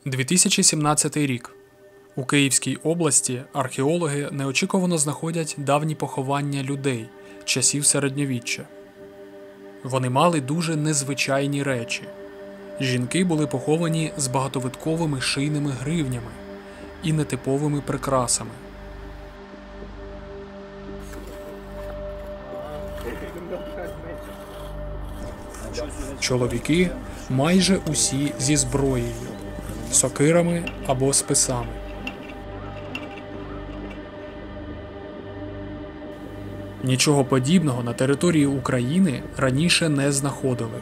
2017 рік. У Київській області археологи неочікувано знаходять давні поховання людей часів середньовіччя. Вони мали дуже незвичайні речі. Жінки були поховані з багатовитковими шийними гривнями і нетиповими прикрасами. Чоловіки майже усі зі зброєю, сокирами або списами. Нічого подібного на території України раніше не знаходили.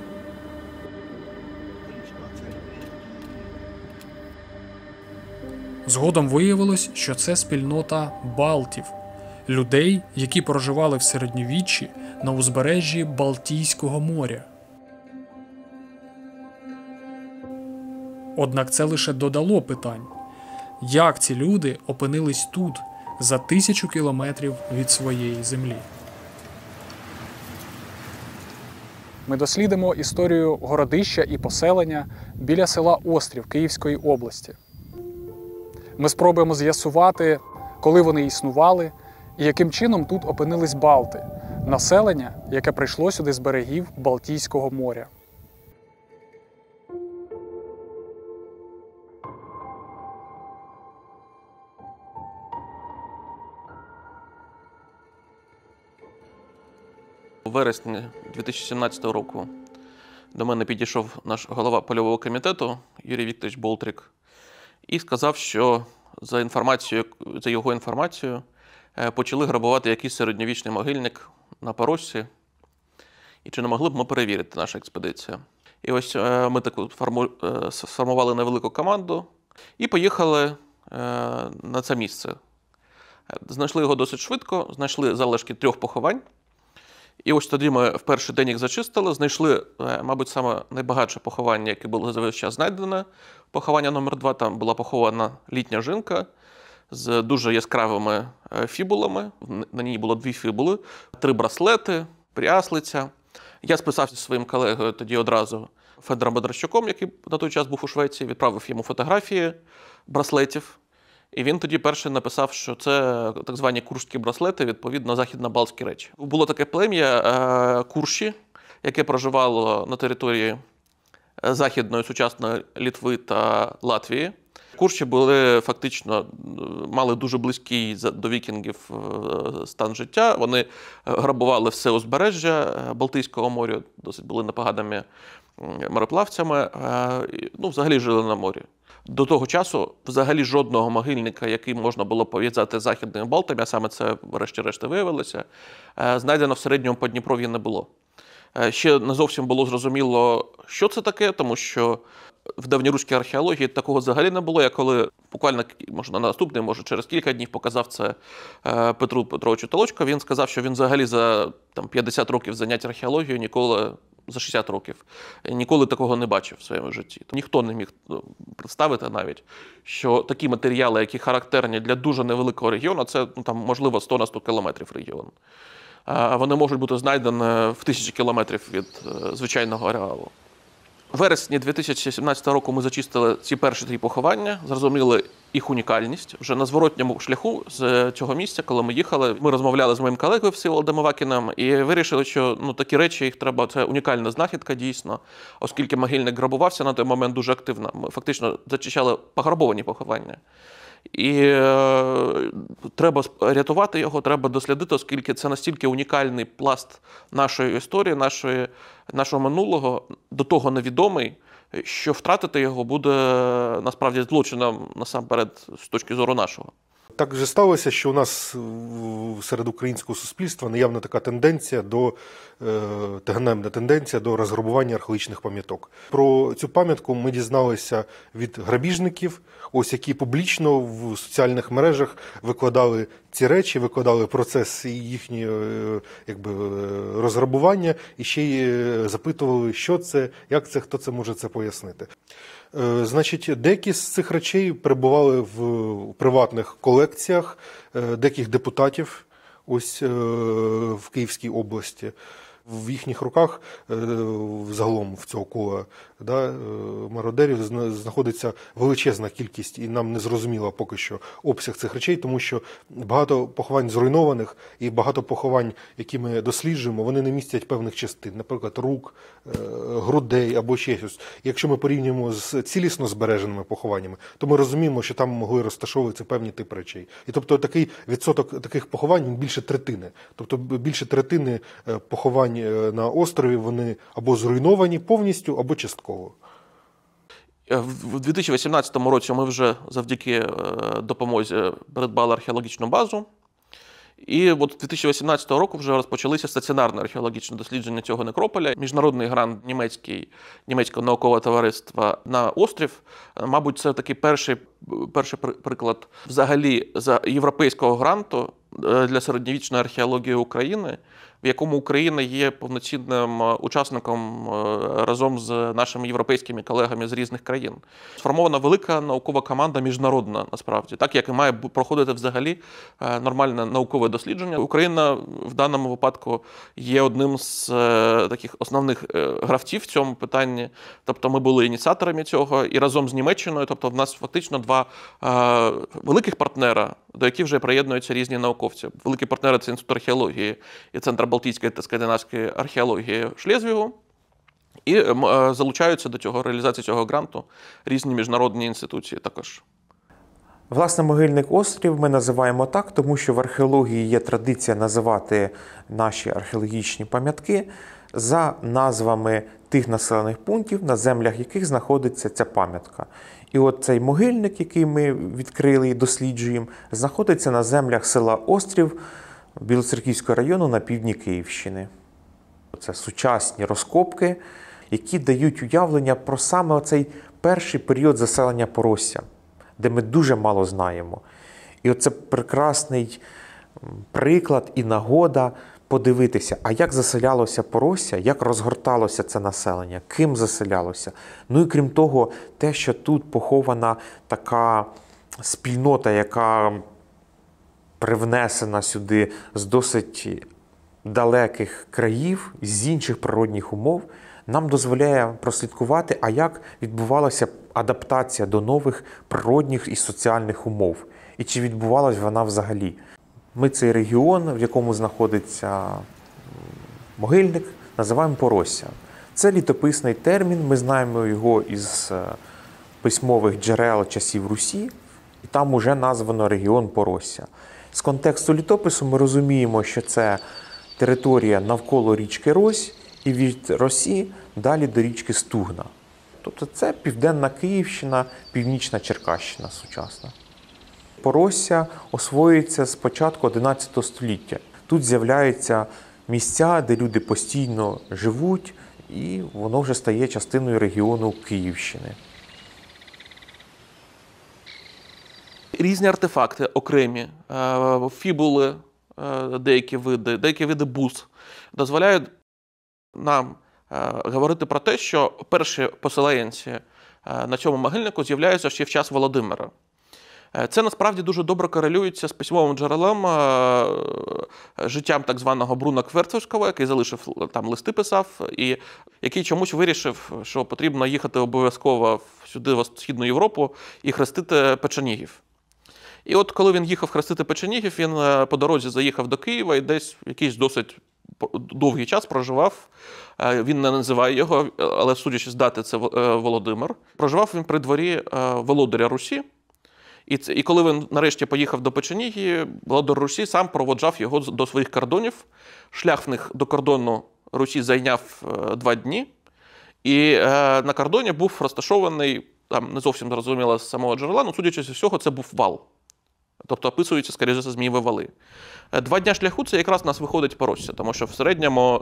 Згодом виявилось, що це спільнота балтів – людей, які проживали в середньовіччі на узбережжі Балтійського моря. Однак це лише додало питань. Як ці люди опинились тут, за 1000 кілометрів від своєї землі? Ми дослідимо історію городища і поселення біля села Острів Київської області. Ми спробуємо з'ясувати, коли вони існували і яким чином тут опинились балти – населення, яке прийшло сюди з берегів Балтійського моря. У вересні 2017 року до мене підійшов наш голова польового комітету Юрій Вікторович Болтрик і сказав, що за його інформацією почали грабувати якийсь середньовічний могильник на Порожці, і чи не могли б ми перевірити нашу експедицію. І ось ми таку сформували невелику команду і поїхали на це місце. Знайшли його досить швидко, знайшли залишки 3 поховань. І ось тоді ми в перший день їх зачистили, знайшли, мабуть, саме найбагатше поховання, яке було за весь час знайдене. Поховання номер 2, там була похована літня жінка з дуже яскравими фібулами. На ній було 2 фібули, 3 браслети, пряслиця. Я списався зі своїм колегою тоді одразу Федором Бондарчуком, який на той час був у Швеції, відправив йому фотографії браслетів. І він тоді перший написав, що це так звані куршські браслети, відповідно, західно-балтські речі. Було таке плем'я Курші, яке проживало на території західної сучасної Литви та Латвії. Курші були фактично, мали дуже близький до вікінгів стан життя. Вони грабували все узбережжя Балтійського моря, досить були непоганими мореплавцями, взагалі жили на морі. До того часу взагалі жодного могильника, який можна було пов'язати з західними балтами, а саме це врешті-решт виявилося, знайдено в середньому Подніпров'ї не було. Ще не зовсім було зрозуміло, що це таке, тому що в давньоруській археології такого взагалі не було. Я коли буквально, на наступний, може через кілька днів показав це Петру Петровичу Толочко, він сказав, що він взагалі за 50 років занять археологією ніколи, за 60 років, ніколи такого не бачив в своєму житті. Ніхто не міг представити навіть, що такі матеріали, які характерні для дуже невеликого регіону, це можливо 100 на 100 кілометрів регіон, вони можуть бути знайдені в 1000 кілометрів від звичайного ареалу. У вересні 2017 року ми зачистили ці перші 3 поховання, зрозуміли їх унікальність. Вже на зворотньому шляху з цього місця, коли ми їхали, ми розмовляли з моїм колегою Всеволодом Авакіним і вирішили, що такі речі, їх треба, це унікальна знахідка дійсно, оскільки могильник грабувався на той момент дуже активно. Ми фактично зачищали пограбовані поховання. І треба рятувати його, треба дослідити, оскільки це настільки унікальний пласт нашої історії, нашого минулого, до того невідомий, що втратити його буде насправді злочином насамперед з точки зору нашого. Так же сталося, що у нас серед українського суспільства наявна така тенденція ганебна тенденція до розграбування археологічних пам'яток. Про цю пам'ятку ми дізналися від грабіжників, які публічно в соціальних мережах викладали ці речі, викладали процес їхнього розграбування і ще й запитували, що це, як це, хто це може це пояснити. Значить, деякі з цих речей перебували в приватних колекціях деяких депутатів в Київській області. В їхніх руках, загалом в цього кола мародерів, знаходиться величезна кількість, і нам не зрозуміло поки що обсяг цих речей, тому що багато поховань зруйнованих і багато поховань, які ми досліджуємо, вони не містять певних частин, наприклад, рук, грудей або ще щось. Якщо ми порівнюємо з цілісно збереженими похованнями, то ми розуміємо, що там могли розташовуватися певні типи речей. І тобто такий відсоток таких поховань більше третини. Тобто більше третини поховань на острові, вони або зруйновані повністю, або частково. В 2018 році ми вже завдяки допомозі придбали археологічну базу. І от з 2018 року вже розпочалися стаціонарне археологічне дослідження цього некрополя. Міжнародний грант німецького наукового товариства на острів. Мабуть, це такий перший приклад взагалі за європейського гранту для середньовічної археології України, в якому Україна є повноцінним учасником разом з нашими європейськими колегами з різних країн. Сформована велика наукова команда міжнародна, насправді, так як і має проходити взагалі нормальне наукове дослідження. Україна в даному випадку є одним з таких основних гравців в цьому питанні. Тобто ми були ініціаторами цього і разом з Німеччиною, тобто в нас фактично два великих партнера, до яких вже приєднуються різні науковці. Великі партнери – це Інститут археології і Центр Балтійської та Скандинавської археології в Шлезвігу. І залучаються до реалізації цього гранту різні міжнародні інституції також. Власне, Могильник острів ми називаємо так, тому що в археології є традиція називати наші археологічні пам'ятки за назвами тих населених пунктів, на землях яких знаходиться ця пам'ятка. І от цей могильник, який ми відкрили і досліджуємо, знаходиться на землях села Острів Білоцерківського району на півдні Київщини. Це сучасні розкопки, які дають уявлення про саме оцей перший період заселення Поросся, де ми дуже мало знаємо. І оце прекрасний приклад і нагода подивитися, а як заселялося Поросся, як розгорталося це населення, ким заселялося. Ну і крім того, те, що тут похована така спільнота, яка привнесена сюди з досить далеких країв, з інших природних умов, нам дозволяє прослідкувати, а як відбувалася адаптація до нових природних і соціальних умов. І чи відбувалась вона взагалі. Ми цей регіон, в якому знаходиться могильник, називаємо Поросся. Це літописний термін, ми знаємо його із письмових джерел часів Русі, і там уже названо регіон Поросся. З контексту літопису ми розуміємо, що це територія навколо річки Рось і від Росі далі до річки Стугна. Тобто це південна Київщина, північна Черкащина сучасна. Поросся освоюється з початку XI століття. Тут з'являються місця, де люди постійно живуть, і воно вже стає частиною регіону Київщини. Різні артефакти окремі, фібули, деякі види бус, дозволяють нам говорити про те, що перші поселенці на цьому могильнику з'являються ще в час Володимира. Це насправді дуже добре корелюється з письмовим джерелом, життям так званого Бруно Кверцевського, який залишив там листи, писав, і який чомусь вирішив, що потрібно їхати обов'язково сюди, в Східну Європу, і хрестити печенігів. І от коли він їхав хрестити печенігів, він по дорозі заїхав до Києва і десь якийсь досить довгий час проживав. Він не називає його, але судячи з дати, це Володимир. Проживав він при дворі володаря Русі. І коли він нарешті поїхав до Печеніги, володар Русі сам проводжав його до своїх кордонів. Шлях в них до кордону Русі зайняв 2 дні. І на кордоні був розташований, там не зовсім зрозуміло з самого джерела, але судячи з всього, це був вал. Тобто описуються, скоріше за Змієві вали. 2 дня шляху – це якраз нас виходить Поросся, тому що в середньому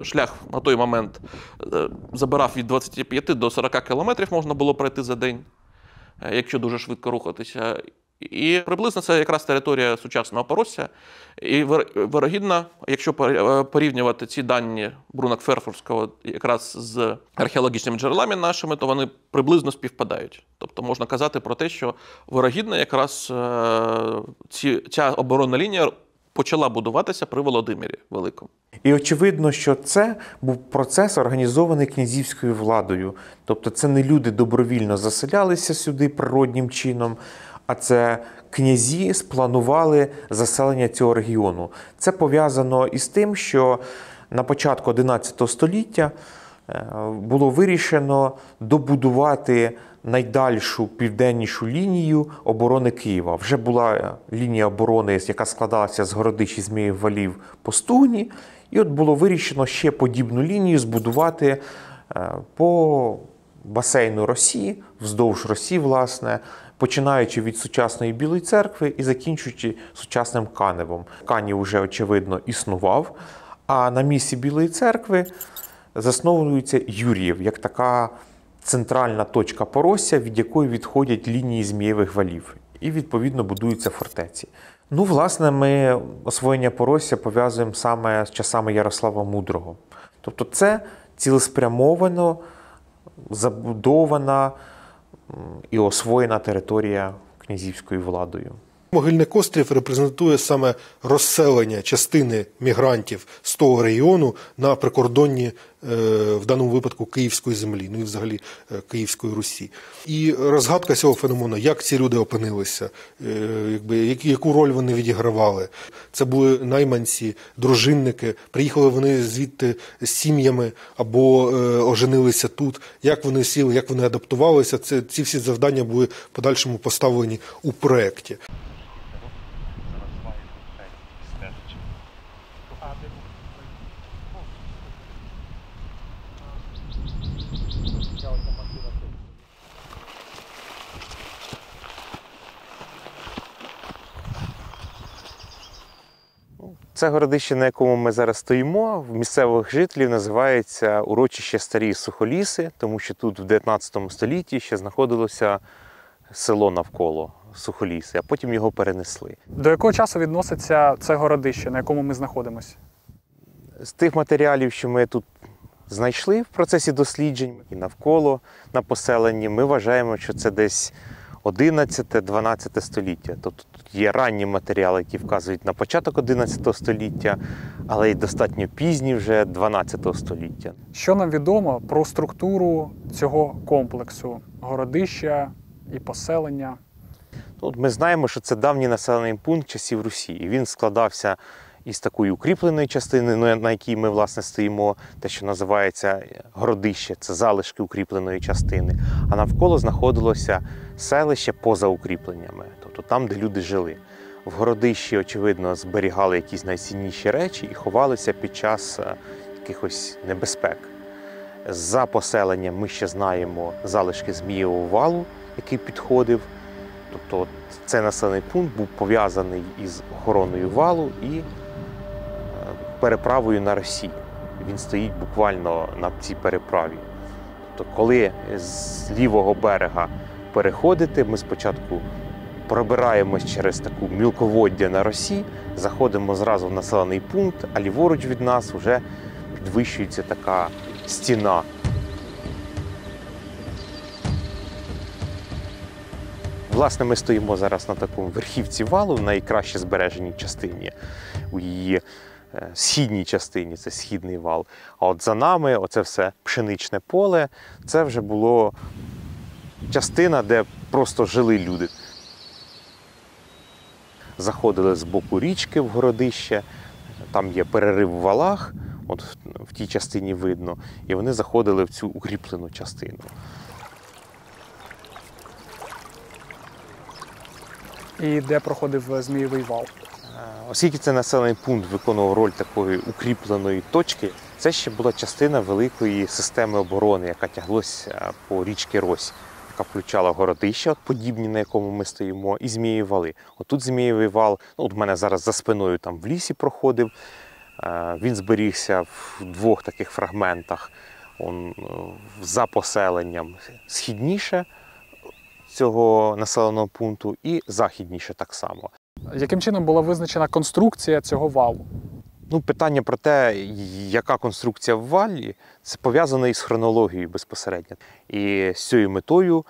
шлях на той момент забирав від 25 до 40 кілометрів можна було пройти за день, якщо дуже швидко рухатися. І приблизно це якраз територія сучасного Поросся. І вирогідно, якщо порівнювати ці дані Бруно Кверцевського якраз з археологічними джерелами нашими, то вони приблизно співпадають. Тобто можна казати про те, що вирогідно якраз ця оборонна лінія почала будуватися при Володимирі Великому. І очевидно, що це був процес, організований князівською владою. Тобто це не люди добровільно заселялися сюди природнім чином, а це князі спланували заселення цього регіону. Це пов'язано із тим, що на початку XI століття було вирішено добудувати найдальшу південнішу лінію оборони Києва. Вже була лінія оборони, яка складалася з Городищ і Зміїв Валів по Стугні, і от було вирішено ще подібну лінію збудувати по басейну Росії, вздовж Росії, власне, починаючи від сучасної Білої церкви і закінчуючи сучасним Каневом. Канів вже, очевидно, існував, а на місці Білої церкви засновується Юріїв, як така центральна точка Поросся, від якої відходять лінії Змієвих Валів. І, відповідно, будуються фортеці. Ну, власне, ми освоєння Поросся пов'язуємо саме з часами Ярослава Мудрого. Тобто це цілеспрямовано забудована і освоєна територія князівською владою. Могильник острів репрезентує саме розселення частини мігрантів з того регіону на прикордонні, в даному випадку, Київської землі, ну і взагалі Київської Русі. І розгадка цього феномену, як ці люди опинилися, яку роль вони відігравали. Це були найманці, дружинники, приїхали вони звідти з сім'ями або оженилися тут, як вони сіли, як вони адаптувалися. Ці всі завдання були в подальшому поставлені у проєкті. Це городище, на якому ми зараз стоїмо, в місцевих жителів називається урочище Старі Сухоліси, тому що тут в 19 столітті ще знаходилося село навколо Сухоліси, а потім його перенесли. До якого часу відноситься це городище, на якому ми знаходимося? З тих матеріалів, що ми тут знайшли в процесі досліджень і навколо на поселенні, ми вважаємо, що це десь 11-12 століття. Тобто тут є ранні матеріали, які вказують на початок 11 століття, але й достатньо пізні вже 12 століття. Що нам відомо про структуру цього комплексу городища і поселення? От ми знаємо, що це давній населений пункт часів Русі. І він складався із такої укріпленої частини, на якій ми, власне, стоїмо, те, що називається городище, це залишки укріпленої частини. А навколо знаходилося селище поза укріпленнями, тобто там, де люди жили. В городищі, очевидно, зберігали якісь найцінніші речі і ховалися під час якихось небезпек. За поселенням ми ще знаємо залишки Змієвого валу, який підходив. Тобто цей населений пункт був пов'язаний із охороною валу і переправою на Росі. Він стоїть буквально на цій переправі. Тобто, коли з лівого берега переходити, ми спочатку пробираємось через таку мілководдя на Росі, заходимо зразу в населений пункт, а ліворуч від нас вже підвищується така стіна. Власне, ми стоїмо зараз на такому верхівці валу, в найкраще збереженій частині, у її східній частині, це східний вал. А от за нами, оце все пшеничне поле, це вже було частина, де просто жили люди. Заходили з боку річки в городище, там є перерив в валах, от в тій частині видно, і вони заходили в цю укріплену частину. І де проходив Змієвий вал? Оскільки цей населений пункт виконував роль такої укріпленої точки, це ще була частина великої системи оборони, яка тяглася по річці Рось, яка включала городища, подібні, на якому ми стоїмо, і Змієві вали. Отут Змієвий вал, от в мене зараз за спиною там в лісі проходив, він зберігся в двох таких фрагментах, за поселенням східніше цього населеного пункту і західніше так само. Яким чином була визначена конструкція цього валу? Питання про те, яка конструкція в валі, це пов'язане із хронологією безпосередньо. І з цією метою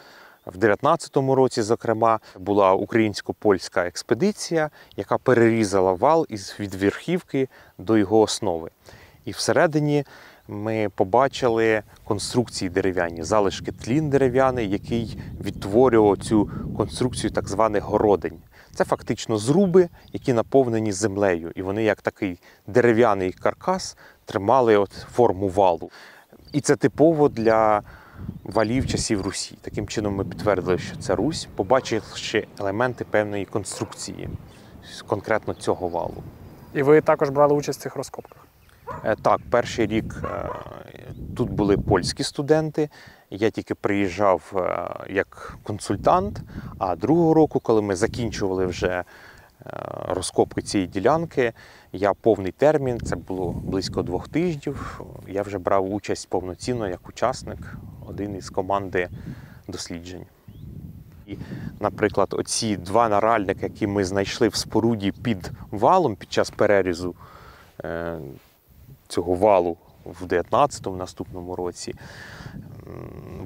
В 19-му році, зокрема, була українсько-польська експедиція, яка перерізала вал від верхівки до його основи. І всередині ми побачили конструкції дерев'яні, залишки тлін дерев'яний, який відтворював цю конструкцію так званих городень. Це фактично зруби, які наповнені землею, і вони як такий дерев'яний каркас тримали форму валу. І це типово для валів часів Русі. Таким чином ми підтвердили, що це Русь, побачивши елементи певної конструкції, конкретно цього валу. І ви також брали участь в цих розкопках? Так, перший рік тут були польські студенти, я тільки приїжджав як консультант, а другого року, коли ми закінчували вже розкопки цієї ділянки, я повний термін, це було близько 2 тижнів, я вже брав участь повноцінно як учасник, один із команди досліджень. І, наприклад, оці 2 наральники, які ми знайшли в споруді під валом під час перерізу цього валу в 19-му наступному році,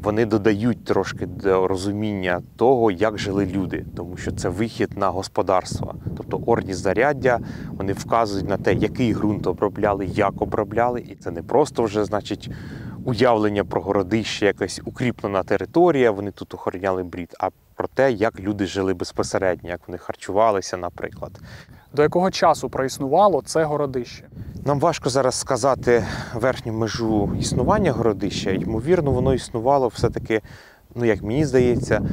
вони додають трошки до розуміння того, як жили люди, тому що це вихід на господарство. Тобто орні знаряддя, вони вказують на те, який ґрунт обробляли, як обробляли, і це не просто вже, значить, уявлення про городище, якась укріплена територія, вони тут охороняли брід, а про те, як люди жили безпосередньо, як вони харчувалися, наприклад. До якого часу проіснувало це городище? Нам важко зараз сказати верхню межу існування городища. Ймовірно, воно існувало все-таки, як мені здається,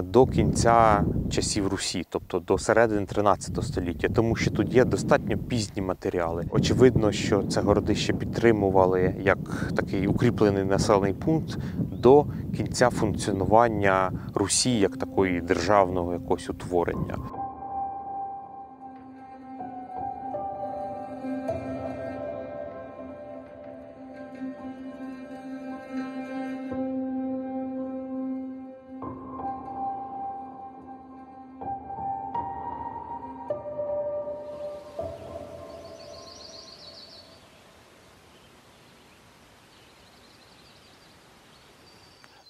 до кінця часів Русі, тобто до середини 13 століття, тому що тут є достатньо пізні матеріали. Очевидно, що це городище підтримували як такий укріплений населений пункт до кінця функціонування Русі як такої державного якогось утворення.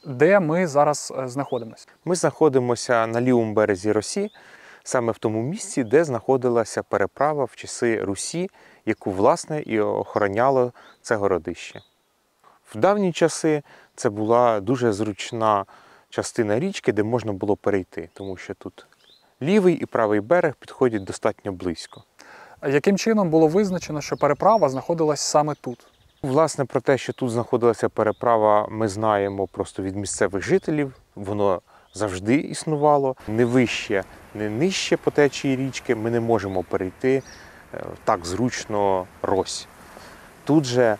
Де ми зараз знаходимося? Ми знаходимося на лівому березі Росі, саме в тому місці, де знаходилася переправа в часи Русі, яку, власне, і охороняло це городище. В давні часи це була дуже зручна частина річки, де можна було перейти, тому що тут лівий і правий берег підходять достатньо близько. Яким чином було визначено, що переправа знаходилась саме тут? Власне, про те, що тут знаходилася переправа, ми знаємо просто від місцевих жителів. Воно завжди існувало. Не вище, не нижче по течії річки ми не можемо перейти так зручно Рось. Тут же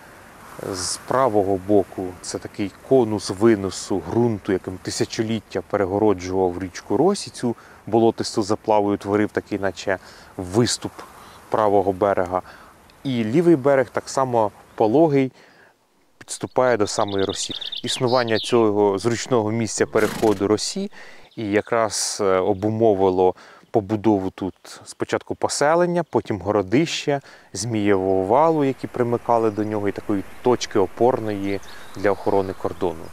з правого боку це такий конус виносу ґрунту, яким тисячоліття перегороджував річку Рось, і цю болотисту заплаву утворив такий, наче виступ правого берега. І лівий берег так само пологий, підступає до самої Росі. Існування цього зручного місця переходу Росі і якраз обумовило побудову тут спочатку поселення, потім городище, Змієвого валу, які примикали до нього, і такої точки опорної для охорони кордону.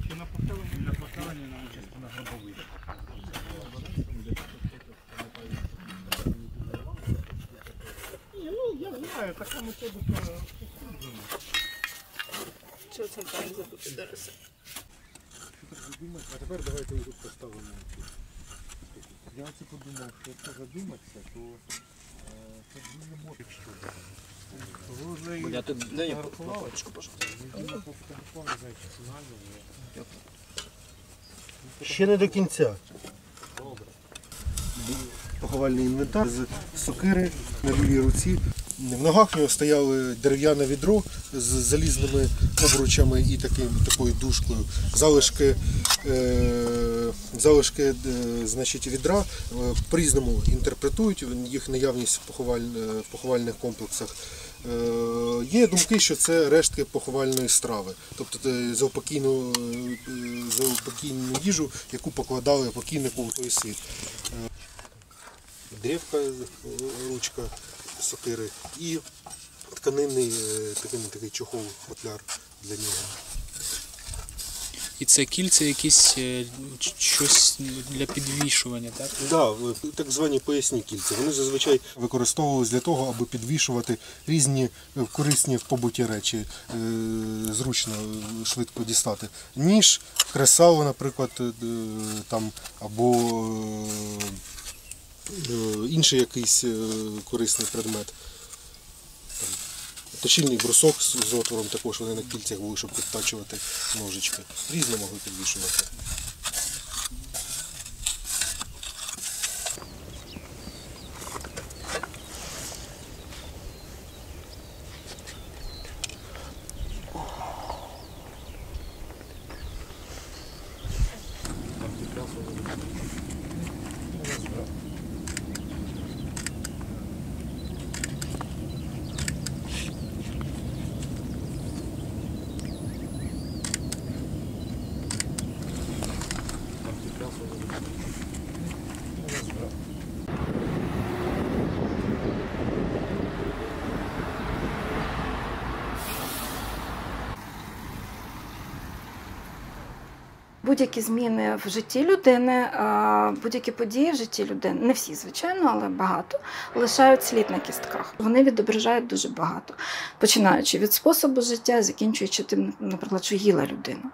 Чи на поселення? На поселення, на частина гробових. Я знаю, така методика розповсюджена. Що це там забути зараз? А тепер давайте тут поставимо. Я оце подумав, що якщо задуматися, то це не може що. Я тут дай я папочку, Ще не до кінця. Поховальний інвентар з сокири на лівій руці. В ногах в нього стояло дерев'яне відро з залізними обручами і такою дужкою. Залишки значить, відра по-різному інтерпретують їх наявність в поховальних комплексах. Є думки, що це рештки поховальної страви, тобто заупокійну їжу, яку покладали покійнику в той світ. Древка, ручка сокири і тканинний такий чохол, футляр для нього. І це кільця якісь щось для підвішування, так? Да, так звані поясні кільця. Вони зазвичай використовувалися для того, аби підвішувати різні корисні в побуті речі, зручно, швидко дістати. Ніж, кресало, наприклад, там, або інший якийсь корисний предмет. Точильний брусок з отвором також, вони на кільцях були, щоб підтачувати ножички. Різно могли підвішувати. Будь-які зміни в житті людини, будь-які події в житті людини, не всі, звичайно, але багато, лишають слід на кістках. Вони відображають дуже багато, починаючи від способу життя, закінчуючи тим, наприклад, що їла людина,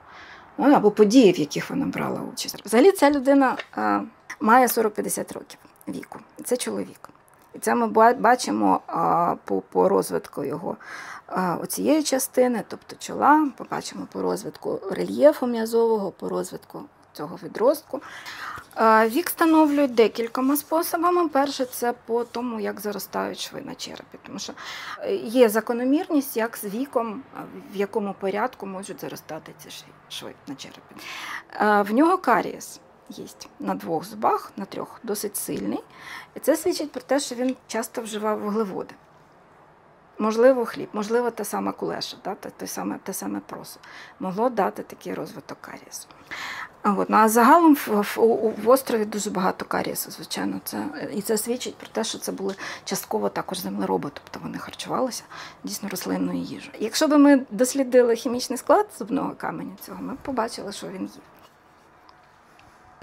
або події, в яких вона брала участь. Взагалі ця людина має 40-50 років віку, це чоловік. І це ми бачимо по розвитку його оцієї частини, тобто чола, побачимо по розвитку рельєфу м'язового, по розвитку цього відростку. Вік встановлюють декількома способами. Перше – це по тому, як заростають шви на черепі. Тому що є закономірність, як з віком, в якому порядку можуть заростати ці шви на черепі. В нього карієс є на 2 зубах, на 3, досить сильний. І це свідчить про те, що він часто вживав вуглеводи. Можливо, хліб, можливо, та сама кулеша, те саме просо. Могло дати такий розвиток карієсу. А загалом в острові дуже багато карієсу, звичайно. І це свідчить про те, що це були частково також землероби, тобто вони харчувалися дійсно рослинною їжею. Якщо б ми дослідили хімічний склад зубного каменю цього, ми б побачили, що він їв.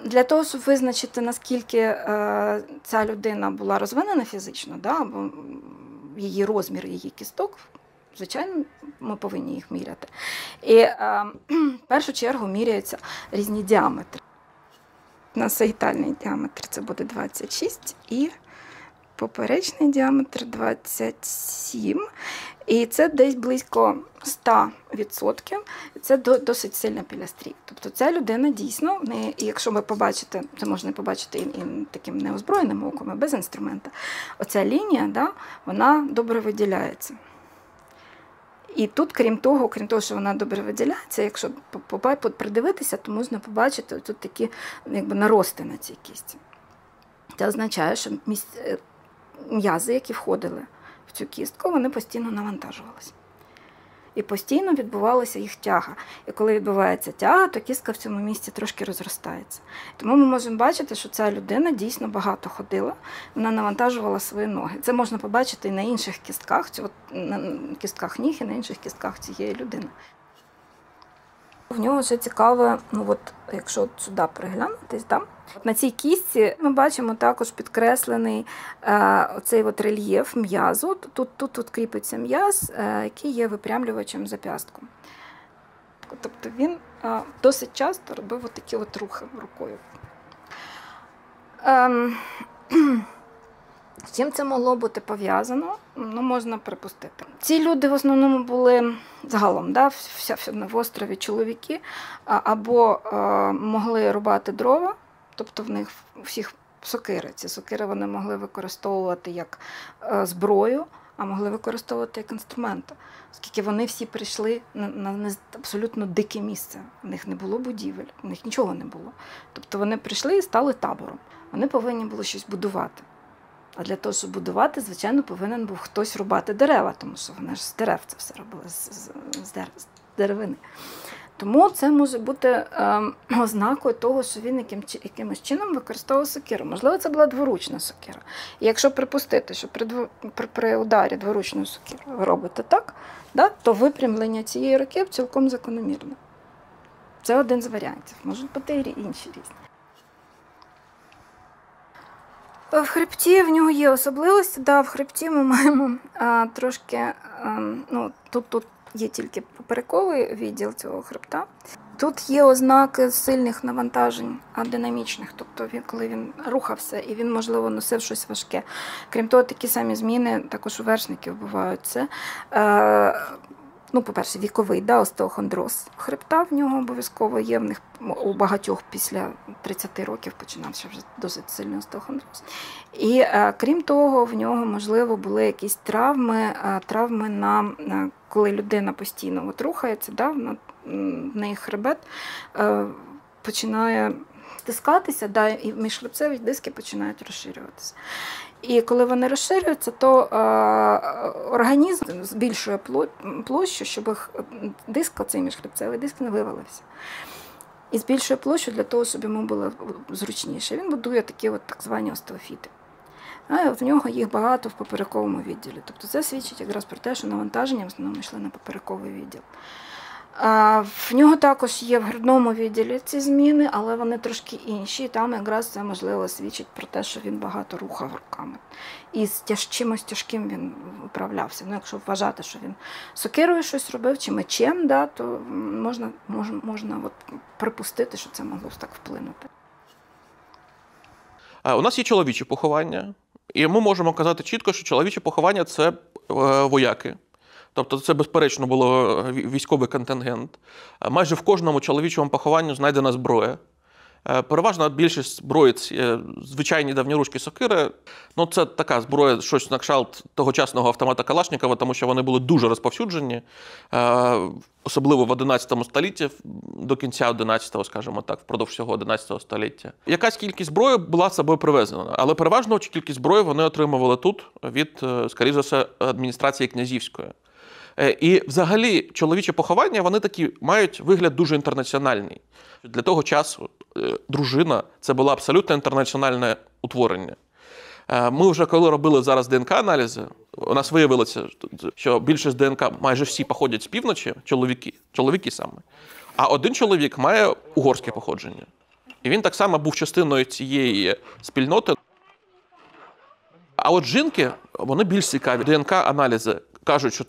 Для того, щоб визначити, наскільки ця людина була розвинена фізично, або її розмір, її кісток, звичайно, ми повинні їх міряти. І в першу чергу міряються різні діаметри. У нас сагітальний діаметр це буде 26 і поперечний діаметр 27. І це десь близько 100%. Це досить сильна пілястрія. Тобто ця людина дійсно, і якщо ви побачите, це можна побачити і таким неозброєним оком, без інструмента, оця лінія, вона добре виділяється. І тут, крім того, що вона добре виділяється, якщо придивитися, то можна побачити тут такі нарости на цій кісті. Це означає, що м'язи, які входили в цю кістку, вони постійно навантажувалися. І постійно відбувалася їх тяга. І коли відбувається тяга, то кістка в цьому місці трошки розростається. Тому ми можемо бачити, що ця людина дійсно багато ходила, вона навантажувала свої ноги. Це можна побачити і на інших кістках, на кістках ніг і на інших кістках цієї людини. В нього ще цікаве, якщо сюди приглянутись, на цій кістці ми бачимо також підкреслений оцей рельєф м'язу. Тут кріпиться м'яз, який є випрямлювачем зап'ястком. Тобто він досить часто робив такі рухи рукою. З чим це могло бути пов'язано, можна припустити. Ці люди в основному були загалом, в острові чоловіки, або могли рубати дрова, тобто в них всіх сокири. Ці сокири вони могли використовувати як зброю, а могли використовувати як інструменти, оскільки вони всі прийшли на абсолютно дике місце. В них не було будівель, в них нічого не було. Тобто вони прийшли і стали табором. Вони повинні були щось будувати. А для того, щоб будувати, звичайно, повинен був хтось рубати дерева, тому що вони ж з дерев це все робили, з деревини. Тому це може бути ознакою того, що він якимось чином використовував сокиру. Можливо, це була дворучна сокира. І якщо припустити, що при ударі дворучною сокирою ви робите так, то випрямлення цієї руки цілком закономірне. Це один з варіантів. Можуть бути і інші різні. В хребті в нього є особливості. В хребті ми маємо трошки, тут є тільки поперековий відділ цього хребта. Тут є ознаки сильних навантажень динамічних, тобто коли він рухався і він, можливо, носив щось важке. Крім того, такі самі зміни також у вершників бувають. Це, по-перше, віковий остеохондроз хребта в нього обов'язково є. В них у багатьох після 30 років починався вже досить сильний остеохондроз. І крім того, в нього, можливо, були якісь травми коли людина постійно рухається, в неї хребет починає стискатися, і міжхребцеві диски починають розширюватися. І коли вони розширюються, то організм збільшує площу, щоб цей міжхребцевий диск не вивалився. І збільшує площу для того, щоб йому було зручніше. Він будує такі так звані остеофіти. В нього їх багато в поперековому відділі. Тобто це свідчить якраз про те, що навантаження в основному йшли на поперековий відділ. В нього також є в грудному відділі ці зміни, але вони трошки інші. І там якраз це, можливо, свідчить про те, що він багато рухав руками. І з чимось тяжким він управлявся. Якщо вважати, що він сокирою щось робив, чи мечем, то можна припустити, що це могло так вплинути. У нас є чоловічі поховання, і ми можемо казати чітко, що чоловічі поховання – це вояки. Тобто це, безперечно, було військовий контингент. Майже в кожному чоловічому похованню знайдена зброя. Переважно більшість зброї – це звичайні давньоруські сокири. Це така зброя, щось на кшталт тогочасного автомата Калашнікова, тому що вони були дуже розповсюджені, особливо в 11 столітті, до кінця 11-го, скажімо так, впродовж всього 11 століття. Якась кількість зброї була з собою привезена, але переважно кількість зброї вони отримували тут від, скоріше за все, адміністрації князівської. І взагалі чоловічі поховання, вони такі мають вигляд дуже інтернаціональний. Для того часу дружина – це було абсолютно інтернаціональне утворення. Ми вже коли робили зараз ДНК-аналізи, у нас виявилося, що більшість ДНК, майже всі походять з півночі, чоловіки саме. А один чоловік має угорське походження. І він так само був частиною цієї спільноти. А от жінки, вони більш цікаві. ДНК-аналізи кажуть, що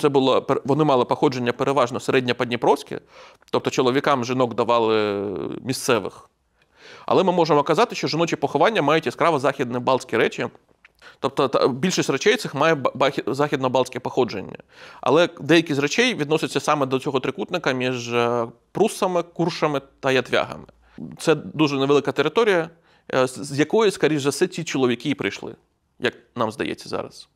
вони мали походження переважно середньоподніпровське, тобто чоловікам жінок давали місцевих. Але ми можемо казати, що жіночі поховання мають яскраво західно-балтські речі, тобто більшість речей цих має західно-балтське походження. Але деякі з речей відносяться саме до цього трикутника між пруссами, куршами та ятвягами. Це дуже невелика територія, з якої, скоріш за все, ці чоловіки і прийшли, як нам здається зараз.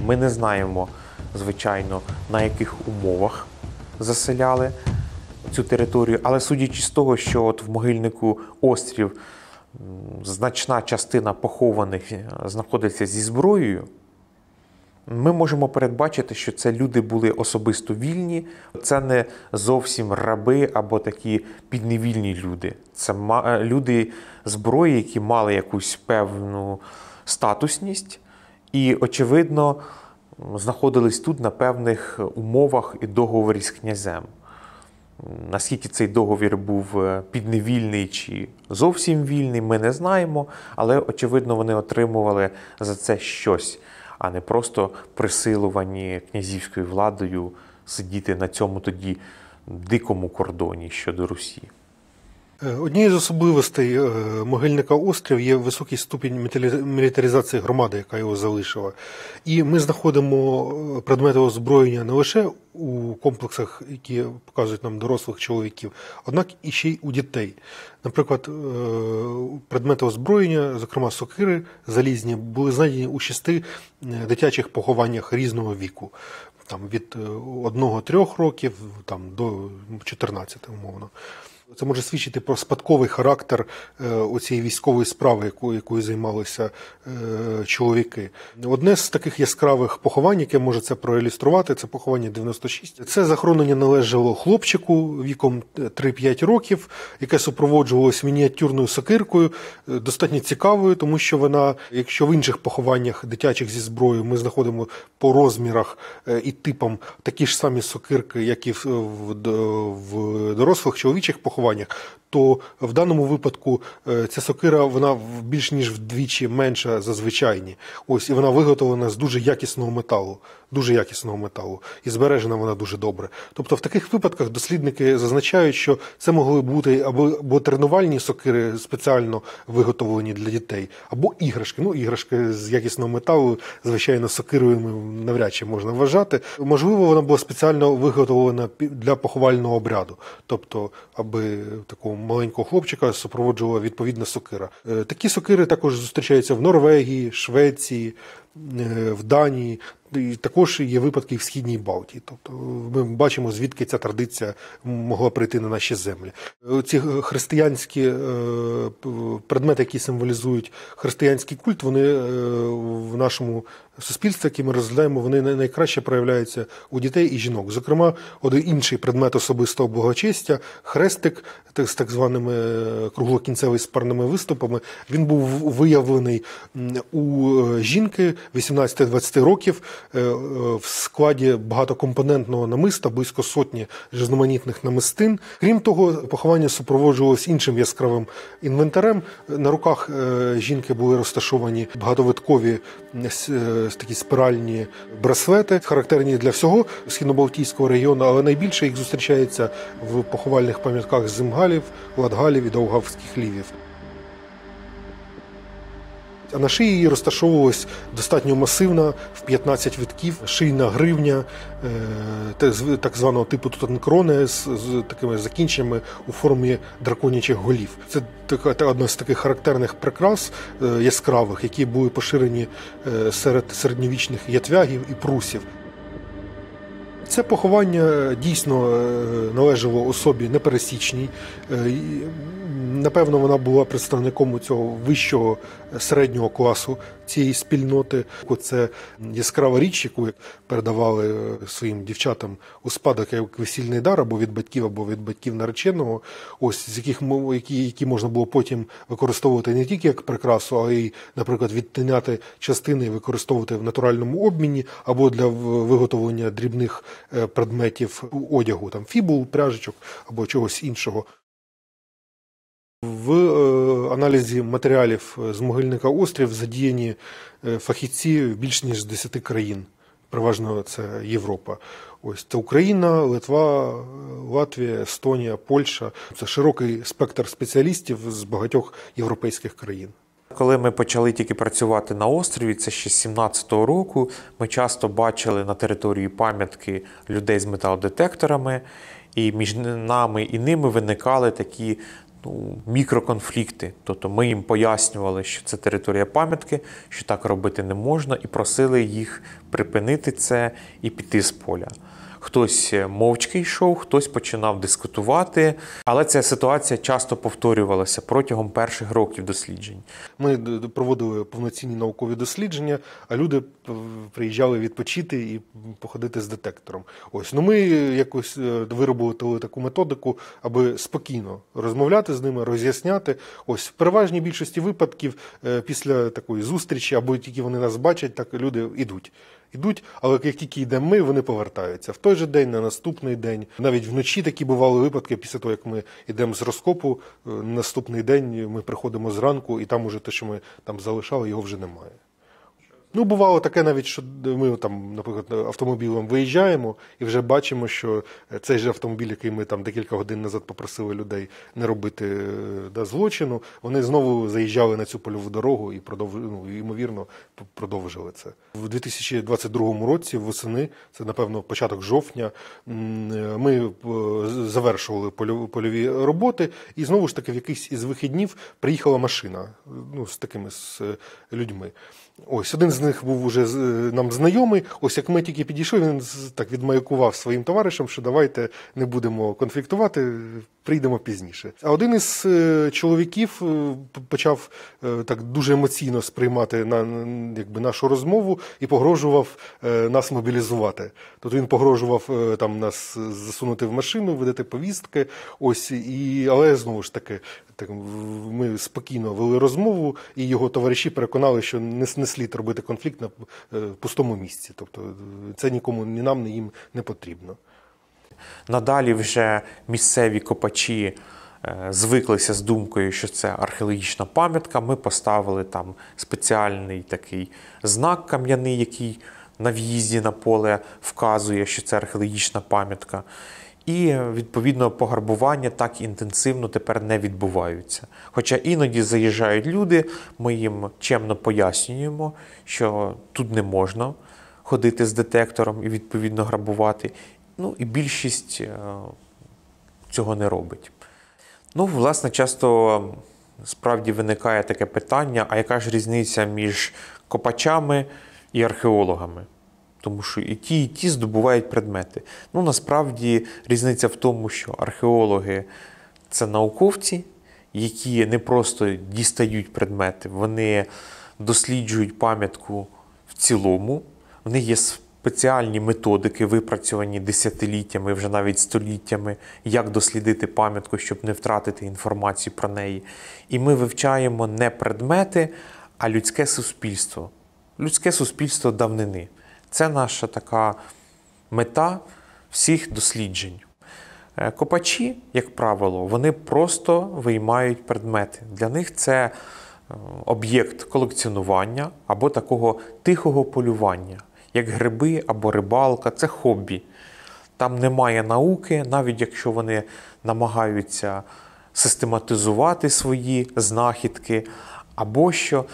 Ми не знаємо, звичайно, на яких умовах заселяли цю територію, але судячи з того, що в могильнику Острів значна частина похованих знаходиться зі зброєю, ми можемо передбачити, що це люди були особисто вільні, це не зовсім раби або такі підневільні люди. Це люди зброї, які мали якусь певну статусність і, очевидно, знаходились тут на певних умовах і договорі з князем. Наскільки цей договір був підневільний чи зовсім вільний, ми не знаємо, але, очевидно, вони отримували за це щось, а не просто присилувані князівською владою сидіти на цьому тоді дикому кордоні щодо Русі. Однією з особливостей могильника Острів є високий ступінь мілітаризації громади, яка його залишила. І ми знаходимо предмети озброєння не лише у комплексах, які показують нам дорослих чоловіків, однак і ще й у дітей. Наприклад, предмети озброєння, зокрема сокири залізні, були знайдені у 6 дитячих похованнях різного віку. Від 1-3 років до 14, умовно. Це може свідчити про спадковий характер оцієї військової справи, якою займалися чоловіки. Одне з таких яскравих поховань, яке може це проілюструвати, це поховання 96. Це захоронення належало хлопчику віком 3-5 років, яке супроводжувалось мініатюрною сокиркою, достатньо цікавою, тому що вона, якщо в інших похованнях дитячих зі зброєю ми знаходимо по розмірах і типам такі ж самі сокирки, як і в дорослих чоловічих похованнях, то в даному випадку ця сокира, вона більш ніж вдвічі менша за звичайні. Ось, і вона виготовлена з дуже якісного металу, і збережена вона дуже добре. Тобто в таких випадках дослідники зазначають, що це могли бути або тренувальні сокири, спеціально виготовлені для дітей, або іграшки. Іграшки з якісного металу, звичайно, сокирою навряд чи можна вважати. Можливо, вона була спеціально виготовлена для поховального обряду, тобто, аби такого маленького хлопчика супроводжувала відповідна сокира. Такі сокири також зустрічаються в Норвегії, Швеції, в Данії. І також є випадки в Східній Балтії. Тобто ми бачимо, звідки ця традиція могла прийти на наші землі. Ці християнські предмети, які символізують християнський культ, вони в нашому суспільстві, яке ми розглядаємо, вони найкраще проявляються у дітей і жінок. Зокрема, один інший предмет особистого благочестя – хрестик з так званими круглокінцевими спарними виступами. Він був виявлений у жінки 18-20 років в складі багатокомпонентного намиста, близько сотні різноманітних намистин. Крім того, поховання супроводжувалось іншим яскравим інвентарем. На руках жінки були розташовані багатовиткові такі спиральні браслети, характерні для всього Східно-Балтійського регіону, але найбільше їх зустрічається в поховальних пам'ятках Зимгалів, Латгалів і Даугавських лівів. А на шиї її розташовувалась достатньо масивна, в 15 витків, шийна гривня, так званого типу тутанкроне з такими закінченнями у формі драконячих голів. Це одна з таких характерних прикрас яскравих, які були поширені серед середньовічних ятвягів і прусів. Це поховання дійсно належало особі непересічній. Напевно, вона була представником цього вищого середнього класу цієї спільноти. Це яскрава річ, яку передавали своїм дівчатам у спадок як весільний дар або від батьків нареченого, ось з які можна було потім використовувати не тільки як прикрасу, але й, наприклад, відтиняти частини і використовувати в натуральному обміні або для виготовлення дрібних предметів одягу, там фібул, пряжечок або чогось іншого. В аналізі матеріалів з могильника «Острів» задіяні фахівці більш ніж з 10 країн. Переважно це Європа. Ось це Україна, Литва, Латвія, Естонія, Польща. Це широкий спектр спеціалістів з багатьох європейських країн. Коли ми почали тільки працювати на острові, це ще з 17-го року, ми часто бачили на території пам'ятки людей з металодетекторами, і між нами і ними виникали такі мікроконфлікти. Тобто ми їм пояснювали, що це територія пам'ятки, що так робити не можна, і просили їх припинити це і піти з поля. Хтось мовчки йшов, хтось починав дискутувати, але ця ситуація часто повторювалася протягом перших років досліджень. Ми проводили повноцінні наукові дослідження, а люди приїжджали відпочити і походити з детектором. Ми якось виробили таку методику, аби спокійно розмовляти з ними, роз'ясняти. В переважній більшості випадків після такої зустрічі, або тільки вони нас бачать, так люди йдуть, але як тільки йдемо ми, вони повертаються. В той же день, на наступний день. Навіть вночі такі бували випадки, після того, як ми йдемо з розкопу, на наступний день ми приходимо зранку, і там уже те, що ми там залишали, його вже немає. Бувало таке навіть, що ми, наприклад, автомобілем виїжджаємо і вже бачимо, що цей же автомобіль, який ми декілька годин назад попросили людей не робити злочину, вони знову заїжджали на цю польову дорогу і, ймовірно, продовжили це. В 2022 році, восени, це, напевно, початок жовтня, ми завершували польові роботи, і знову ж таки в якийсь із вихіднів приїхала машина з людьми. Один з них був уже нам знайомий. Ось як ми тільки підійшли, він так відмаякував своїм товаришам, що давайте не будемо конфліктувати, прийдемо пізніше. А один із чоловіків почав так дуже емоційно сприймати нашу розмову і погрожував нас мобілізувати. Тобто він погрожував там нас засунути в машину, видати повістки. Ось, але знову ж таки, ми спокійно вели розмову, і його товариші переконали, що не слід робити конфлікт на пустому місці. Тобто це нікому, ні нам, ні їм не потрібно. Надалі вже місцеві копачі звиклися з думкою, що це археологічна пам'ятка. Ми поставили там спеціальний такий знак кам'яний, який на в'їзді на поле вказує, що це археологічна пам'ятка. І, відповідно, пограбування так інтенсивно тепер не відбуваються. Хоча іноді заїжджають люди, ми їм чемно пояснюємо, що тут не можна ходити з детектором і, відповідно, грабувати. Ну, і більшість цього не робить. Ну, власне, часто справді виникає таке питання, а яка ж різниця між копачами і археологами? Тому що і ті здобувають предмети. Ну, насправді, різниця в тому, що археологи – це науковці, які не просто дістають предмети, вони досліджують пам'ятку в цілому, в них є спеціальні методики, випрацьовані десятиліттями, вже навіть століттями, як дослідити пам'ятку, щоб не втратити інформацію про неї. І ми вивчаємо не предмети, а людське суспільство. Людське суспільство давнини. Це наша така мета всіх досліджень. Копачі, як правило, вони просто виймають предмети. Для них це об'єкт колекціонування або такого тихого полювання, як гриби або рибалка, це хобі. Там немає науки, навіть якщо вони намагаються систематизувати свої знахідки, або що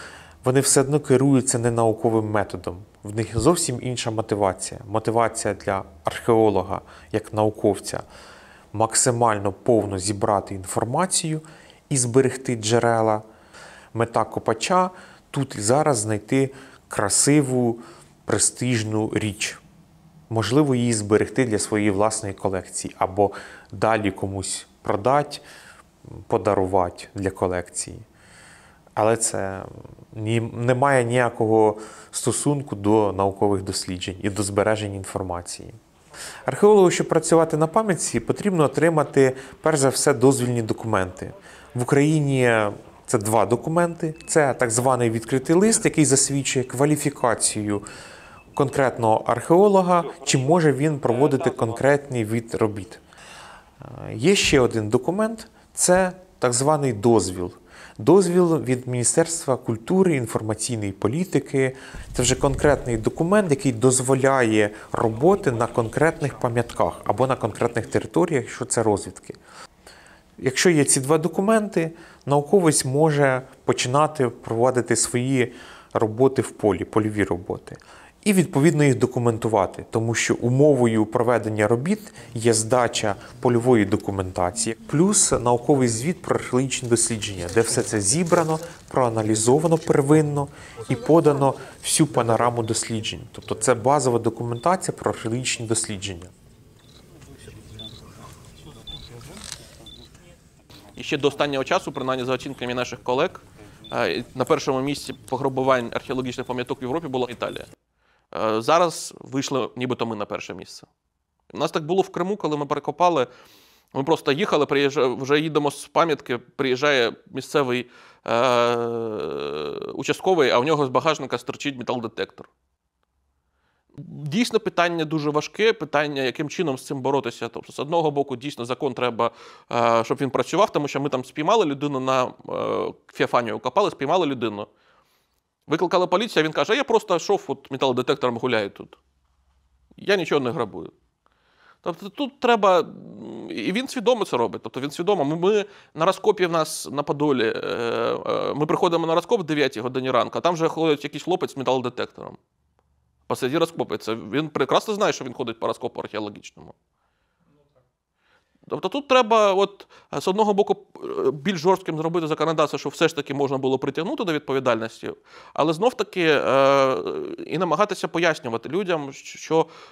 вони все одно керуються ненауковим методом. В них зовсім інша мотивація. Мотивація для археолога, як науковця, максимально повно зібрати інформацію і зберегти джерела. Мета копача тут і зараз знайти красиву, престижну річ. Можливо, її зберегти для своєї власної колекції або далі комусь продати, подарувати для колекції. Але це не має ніякого стосунку до наукових досліджень і до збереження інформації. Археологу, щоб працювати на пам'ятці, потрібно отримати, перш за все, дозвільні документи. В Україні це 2 документи. Це так званий відкритий лист, який засвідчує кваліфікацію конкретного археолога, чи може він проводити конкретний вид робіт. Є ще один документ – це так званий дозвіл. Дозвіл від Міністерства культури, інформаційної політики. Це вже конкретний документ, який дозволяє роботи на конкретних пам'ятках або на конкретних територіях, якщо це розвідки. Якщо є ці 2 документи, науковець може починати проводити свої роботи в полі, польові роботи. І, відповідно, їх документувати, тому що умовою проведення робіт є здача польової документації, плюс науковий звіт про археологічні дослідження, де все це зібрано, проаналізовано первинно і подано всю панораму досліджень. Тобто це базова документація про археологічні дослідження. І ще до останнього часу, принаймні за оцінками наших колег, на першому місці пограбувань археологічних пам'яток в Європі була Італія. Зараз вийшли нібито ми на перше місце. У нас так було в Криму, коли ми перекопали. Ми просто їхали, вже їдемо з пам'ятки, приїжджає місцевий участковий, а у нього з багажника стирчить металодетектор. Дійсно, питання дуже важке, питання, яким чином з цим боротися. Тобто, з одного боку, дійсно, закон треба, щоб він працював, тому що ми там спіймали людину на Феофанію копали, спіймали людину. Викликали поліцію, а він каже, а я просто йшов, от металодетектором гуляю тут. Я нічого не грабую. Тобто тут треба, і він свідомо це робить. Тобто він свідомо, ми на розкопі в нас на Подолі, ми приходимо на розкоп в 9 годині ранку, а там вже ходить якийсь хлопець з металодетектором. Посеред розкопи. Він прекрасно знає, що він ходить по розкопу археологічному. Тобто тут треба з одного боку більш жорстким зробити законодавство, щоб все ж таки можна було притягнути до відповідальності, але знов-таки і намагатися пояснювати людям,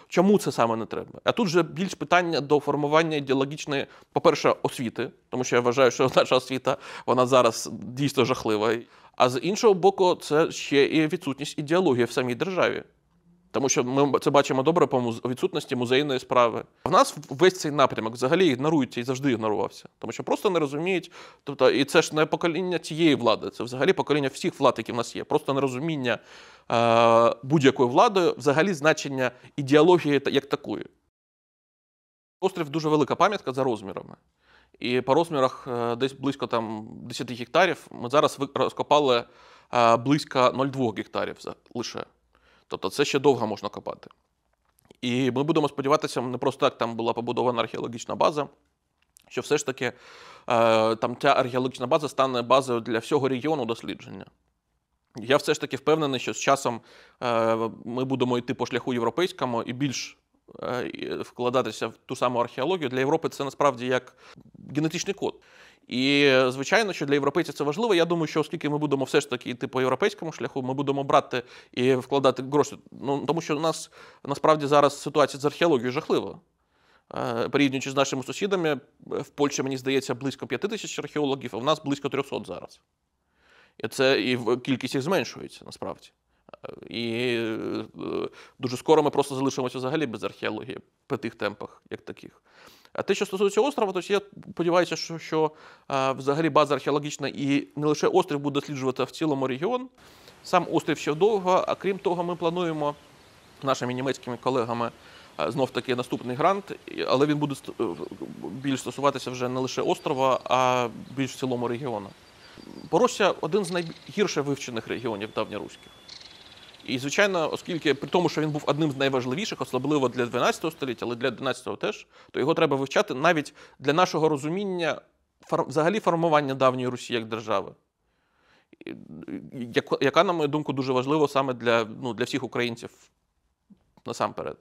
чому це саме не треба. А тут вже більш питання до формування ідеологічної, по-перше, освіти, тому що я вважаю, що наша освіта, вона зараз дійсно жахлива. А з іншого боку, це ще і відсутність ідеології в самій державі. Тому що ми це бачимо добре по відсутності музейної справи. В нас весь цей напрямок взагалі ігнорується і завжди ігнорувався. Тому що просто не розуміють, тобто, і це ж не покоління цієї влади, це взагалі покоління всіх влад, які в нас є. Просто нерозуміння будь-якою владою взагалі значення ідеології як такої. Острів дуже велика пам'ятка за розмірами. І по розмірах десь близько 10 гектарів. Ми зараз розкопали близько 0,2 гектарів лише. Тобто це ще довго можна копати. І ми будемо сподіватися, не просто так там була побудована археологічна база, що все ж таки там ця археологічна база стане базою для всього регіону дослідження. Я все ж таки впевнений, що з часом ми будемо йти по шляху європейському і більш вкладатися в ту саму археологію. Для Європи це насправді як генетичний код. І, звичайно, що для європейців це важливо. Я думаю, що оскільки ми будемо все ж таки йти по європейському шляху, ми будемо брати і вкладати гроші. Тому що у нас насправді зараз ситуація з археологією жахлива. Порівнюючи з нашими сусідами, в Польщі, мені здається, близько 5 тисяч археологів, а в нас близько 300 зараз. І це кількість їх зменшується, насправді. І дуже скоро ми просто залишимося взагалі без археології по тих темпах, як таких. А те, що стосується острова, то я сподіваюся, що взагалі база археологічна і не лише острів буде досліджувати, а в цілому регіон. Сам острів ще довго, а крім того, ми плануємо нашими німецькими колегами знов-таки наступний грант, але він буде більш стосуватися вже не лише острова, а більш в цілому регіону. Поросся – один з найгірше вивчених регіонів давньоруських. І, звичайно, оскільки при тому, що він був одним з найважливіших, особливо для 12 століття, але для 11-го теж, то його треба вивчати навіть для нашого розуміння взагалі формування давньої Русі як держави. Яка, на мою думку, дуже важлива саме для всіх українців насамперед.